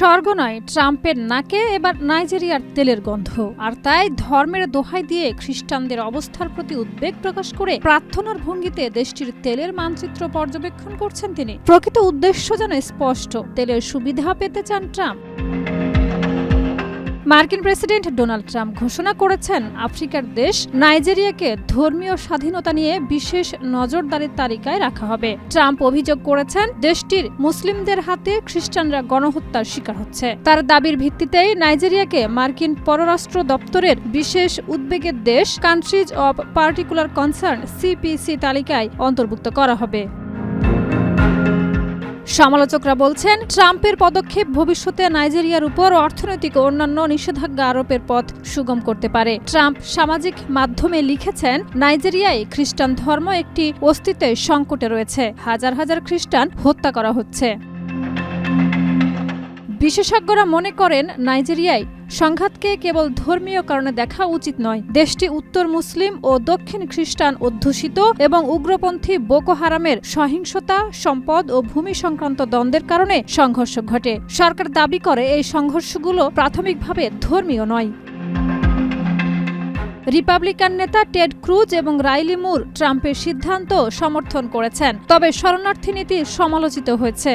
স্বর্গ নয়, ট্রাম্পের নাকে এবার নাইজেরিয়ার তেলের গন্ধ। আর তাই ধর্মের দোহাই দিয়ে খ্রিস্টানদের অবস্থার প্রতি উদ্বেগ প্রকাশ করে প্রার্থনার ভঙ্গিতে দেশটির তেলের মানচিত্র পর্যবেক্ষণ করছেন তিনি। প্রকৃত উদ্দেশ্য যেন স্পষ্ট, তেলের সুবিধা পেতে চান ট্রাম্প। মার্কিন প্রেসিডেন্ট ডোনাল্ড ট্রাম্প ঘোষণা করেছেন আফ্রিকার দেশ নাইজেরিয়াকে ধর্মীয় স্বাধীনতা নিয়ে বিশেষ নজরদারির তালিকায় রাখা হবে। ট্রাম্প অভিযোগ করেছেন দেশটির মুসলিমদের হাতে খ্রিস্টানরা গণহত্যার শিকার হচ্ছে। তার দাবির ভিত্তিতেই নাইজেরিয়াকে মার্কিন পররাষ্ট্র দপ্তরের বিশেষ উদ্বেগের দেশ countries of particular concern CPC তালিকায় অন্তর্ভুক্ত করা হবে। সমালোচকরা বলছেন ট্রাম্পের পদক্ষেপ ভবিষ্যতে নাইজেরিয়ার উপর অর্থনৈতিক ও অন্যান্য নিষেধাজ্ঞা আরোপের পথ সুগম করতে পারে। ট্রাম্প সামাজিক মাধ্যমে লিখেছেন, নাইজেরিয়ায় খ্রিস্টান ধর্ম একটি অস্তিত্বের সংকটে রয়েছে, হাজার হাজার খ্রিস্টান হত্যা করা হচ্ছে। বিশেষজ্ঞরা মনে করেন নাইজেরিয়ায় সংঘাতকে কেবল ধর্মীয় কারণে দেখা উচিত নয়। দেশটি উত্তর মুসলিম ও দক্ষিণ খ্রিস্টান অধ্যুষিত এবং উগ্রপন্থী বোকো হারামের সহিংসতা, সম্পদ ও ভূমি সংক্রান্ত দ্বন্দ্বের কারণে সংঘর্ষ ঘটে। সরকার দাবি করে এই সংঘর্ষগুলো প্রাথমিকভাবে ধর্মীয় নয়। রিপাবলিকান নেতা টেড ক্রুজ এবং রাইলি মুর ট্রাম্পের সিদ্ধান্ত সমর্থন করেছেন, তবে শরণার্থী নীতি সমালোচিত হয়েছে।